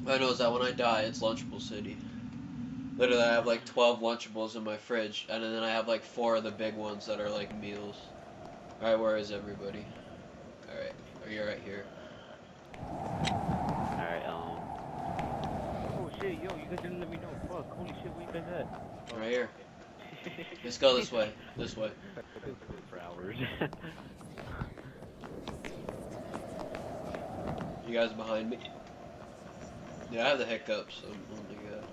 I know is that when I die, it's Lunchable City. Literally, I have like 12 Lunchables in my fridge, and then I have like 4 of the big ones that are like meals. Alright, where is everybody? Alright, are you right here? Alright, Oh shit, yo, you guys didn't let me know. Fuck, holy shit, where you guys at? Right here. Let's go this way. This way. for hours. You guys behind me? Yeah, I have the hiccups. Oh my god.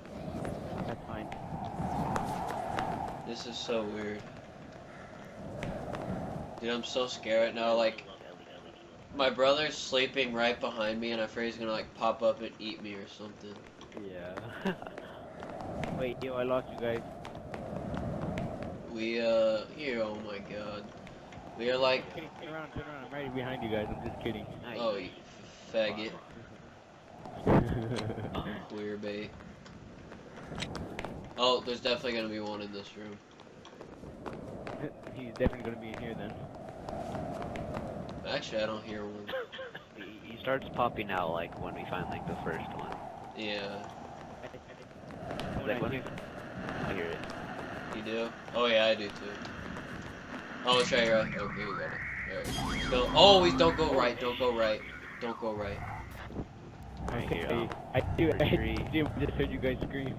That's fine. This is so weird. Dude, I'm so scared right now. Like, my brother's sleeping right behind me, and I'm afraid he's gonna like pop up and eat me or something. Yeah. Wait, yo, I lost you guys. We here. Oh my god. We are like. Turn around, I'm right behind you guys. I'm just kidding. Oh, you faggot. Queer bait. Oh, there's definitely gonna be one in this room. He's definitely gonna be in here then. Actually, I don't hear one. He starts popping out like when we find like the first one. Yeah. Like when I hear it. You do? Oh yeah, I do too. Oh, it's right here. Okay, we got it. Alright. Let's go. Oh, we don't go right. Don't go right. Don't go right. Right here, I just heard you guys scream.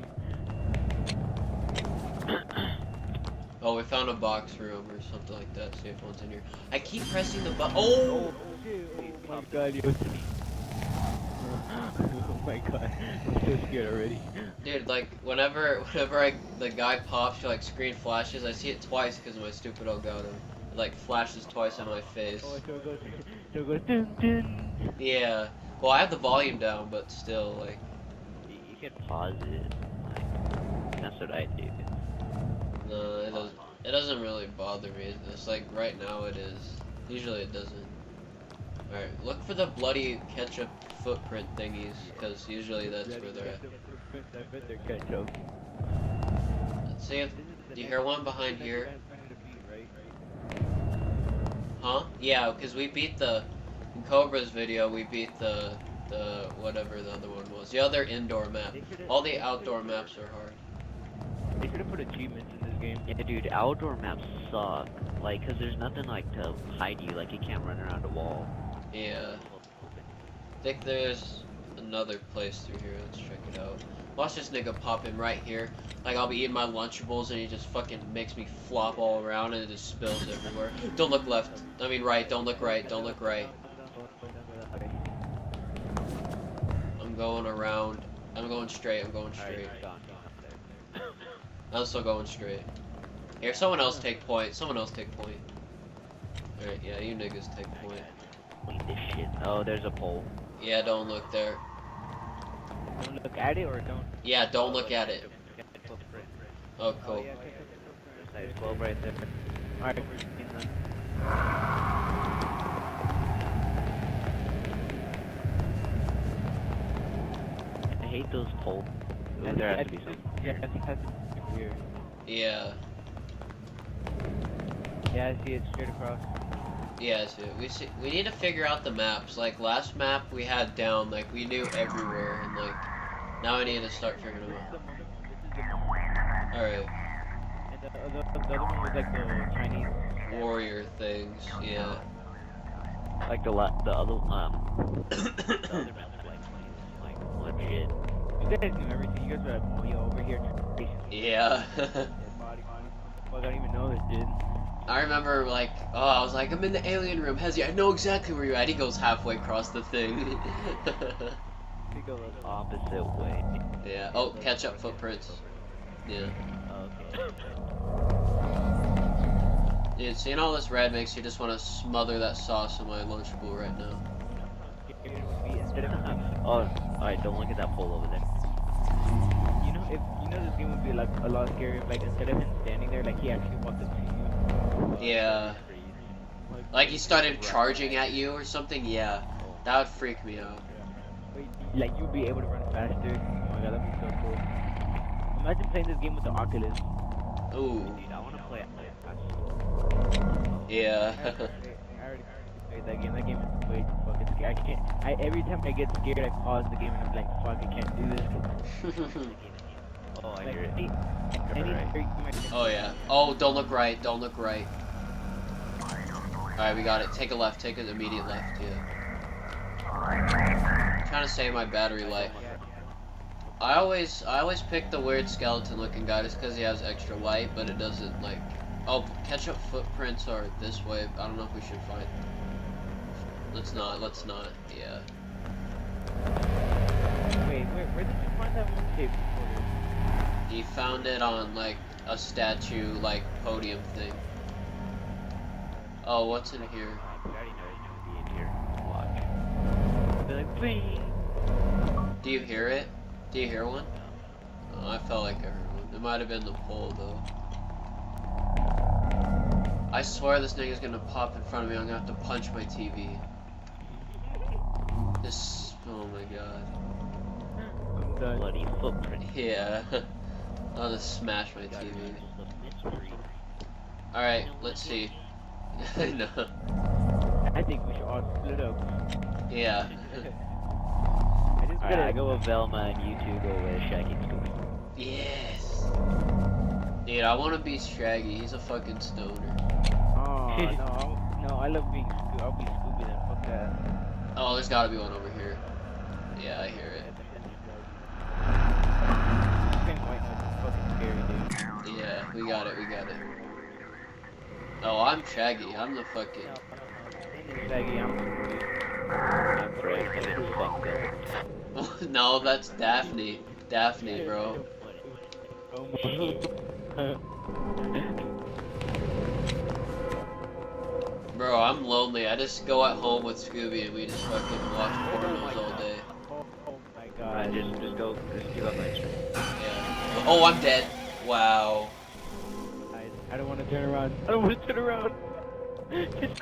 Oh, we found a box room or something like that. See if one's in here. I keep pressing the button. Oh! Oh my god, yo. Oh my god, I'm so scared already. Dude, like, whenever the guy pops, like, screen flashes, I see it twice because of my stupid Elgato. It, like, flashes twice on my face. Oh, so it goes dun dun. Yeah. Well, I have the volume down, but still, like... You can pause it. Like, that's what I do. No, it doesn't really bother me. It's like, right now it is. Usually it doesn't. Alright, look for the bloody ketchup footprint thingies, because usually that's where they're at. I bet they're ketchup. Let's see if... Do you hear one behind here? Huh? Yeah, because we beat the... In Cobra's video, we beat the whatever the other one was. The other indoor map. All the outdoor maps are hard. They should have put achievements in this game. Yeah, dude, outdoor maps suck. Like, cause there's nothing like to hide you. Like, you can't run around a wall. Yeah. I think there's another place through here. Let's check it out. Watch this nigga pop in right here. Like, I'll be eating my Lunchables and he just fucking makes me flop all around and it just spills everywhere. Don't look left. I mean right. Don't look right. Don't look right. I'm going around. I'm going straight. I'm going straight. I'm still going straight. Here, someone else take point. Someone else take point. Alright, yeah, you niggas take point. This shit. Oh, there's a pole. Yeah, don't look there. Don't look at it or don't? Yeah, don't look at it. Oh, cool. There's 12 right there. Alright, I hate those poles. There has to be some. Yeah, I think that's weird. Yeah. Yeah, I see it straight across. Yeah, we need to figure out the maps. Like, last map we had down, like, we knew everywhere, and, like, now I need to start figuring them out. Alright. And the other one was like the Chinese Warrior things, yeah. Like the other the other map like legit. You guys knew everything. You guys were like, oh, yo, over here. Yeah. I don't even know this, dude. I remember, like, oh, I was like, I'm in the alien room. Hezzy, I know exactly where you're at. He goes halfway across the thing. We go the opposite way. Yeah. Oh, ketchup footprints. Yeah. Okay. Dude, seeing all this red makes you just want to smother that sauce in my Lunchable right now. Oh, alright, don't look at that pole over there. You know, this game would be like a lot scarier if, like, instead of him standing there, like, he actually walked up to you. Yeah. Like he started charging at you or something? Yeah. That would freak me out. Like, you'd be able to run faster. Oh my god, that'd be so cool. Imagine playing this game with the Oculus. Ooh. Dude, I wanna play it. Yeah. I already played that game. That game is way too fucking I can't. Every time I get scared, I pause the game and I'm like, fuck, I can't do this. Oh, I Like, hear it. Oh yeah. Oh, don't look right. Don't look right. Alright, we got it. Take a left. Take an immediate left. Yeah. I'm trying to save my battery life. I always pick the weird skeleton looking guy just because he has extra light, but it doesn't like. Oh, ketchup footprints are this way. I don't know if we should find. Let's not. Yeah. Wait, where did you find that one tape recorder? He found it on like a statue, like podium thing. Oh, what's in here? I already know it's gonna be in here. Watch. Be like, please. Do you hear it? Do you hear one? Oh, I felt like I heard one. It might have been the pole though. I swear this nigga's gonna pop in front of me. I'm gonna have to punch my TV. This. Oh my god. I'm done. Bloody footprint. Yeah. I'm gonna smash my TV. Alright, let's see. I know. I think we should all split up. Yeah. Alright, I go with Velma and you two go with Shaggy and Scooby. Yes. Dude, I wanna be Shaggy. He's a fucking stoner. Oh, no, I love being Scooby. I'll be Scooby then, fuck that. Oh, there's gotta be one over here. Yeah, I hear it. Pink white noise is fucking scary, dude. Yeah, we got it. Oh, I'm Shaggy. I'm the fucking. Shaggy, I'm Scooby. I'm afraid of getting fucked up. No, that's Daphne. Daphne, bro. Oh my. Bro, I'm lonely. I just go at home with Scooby and we just fucking watch pornos all day. Oh my Alright, god. just give up my stream. Yeah. Oh, I'm dead. Wow. I don't want to turn around. I don't want to turn around. Just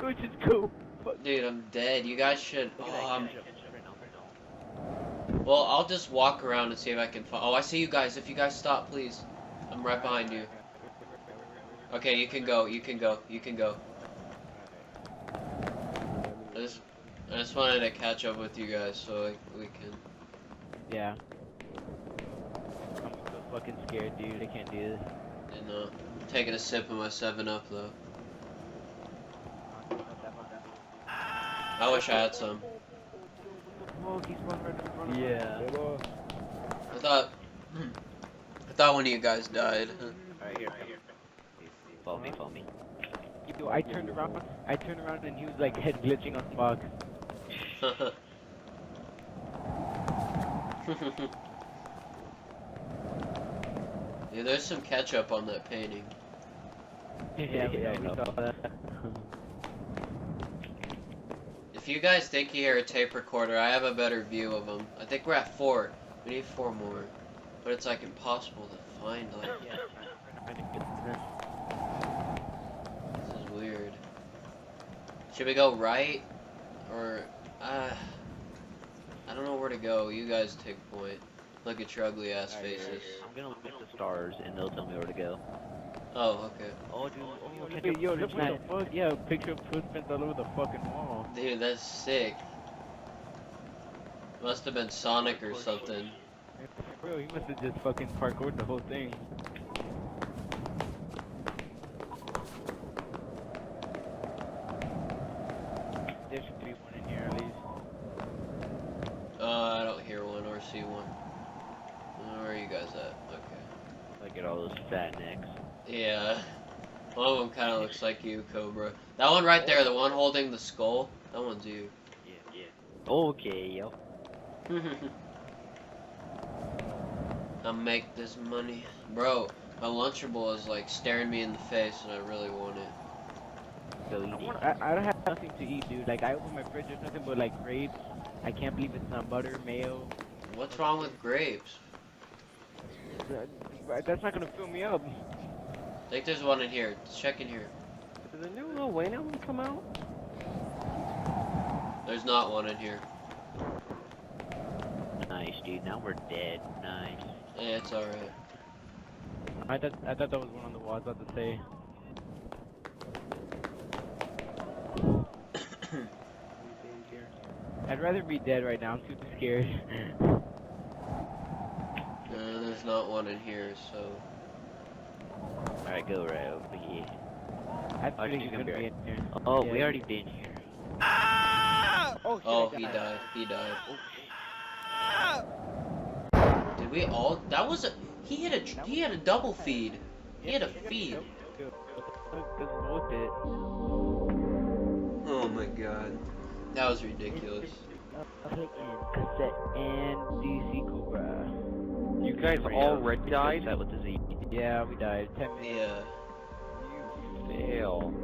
go. Fuck. Dude, I'm dead. You guys should. Look Oh, at that I'm. ketchup. Well, I'll just walk around and see if I can find. Oh, I see you guys. If you guys stop, please. I'm right behind you. Okay, you can go. I just wanted to catch up with you guys so we can. Yeah. I'm so fucking scared, dude. I can't do this. And I'm taking a sip of my 7-Up though. I wish I had some. Yeah. I thought one of you guys died. Alright, here. Follow me. Yo, I turned around and he was like head glitching on the box. Yeah, there's some ketchup on that painting. Yeah, we saw that. If you guys think you hear a tape recorder, I have a better view of them. I think we're at 4. We need 4 more. But it's like impossible to find, like. This is weird. Should we go right? Or, I don't know where to go. You guys take point. Look at your ugly ass faces. I'm gonna look at the stars and they'll tell me where to go. Oh, okay. Oh, dude. Wait, yo, look what the fuck? Yeah, picture of footprints all over the fucking wall. Dude, that's sick. Must have been Sonic or something. Bro, he must have just fucking parkoured the whole thing. There should be one in here at least. I don't hear one or see one. Where are you guys at? Okay. Look at all those fat necks. Yeah. One of them kind of looks like you, Cobra. That one right there, the one holding the skull, that one's you. Yeah. Okay, yo. I'll make this money. Bro, my Lunchable is like staring me in the face and I really want it. Go easy. I don't have nothing to eat, dude. Like, I open my fridge, there's nothing but like grapes. I can't believe it's not butter, mayo. What's wrong with grapes? That's not gonna fill me up. I think there's one in here. Let's check in here. Did the new Lil Wayne album come out? There's not one in here. Nice, dude. Now we're dead. Nice. Yeah, it's alright. I thought that was one on the wall. I was about to say. I'd rather be dead right now. I'm super scared. There's not one in here, so. Alright, go right over here. I Oh, think she's he's gonna be gonna be right. in here. Oh, Yeah, we already been here. Oh shit! Oh, I he died. He died. Oh, Did we all? That was a. He had a double feed. He had a feed. That's bullshit. Oh my god. That was ridiculous. Hitting cassette and DC cobra. You guys already died? That with the Z. Yeah, we died. 10 minutes. Yeah. You fail.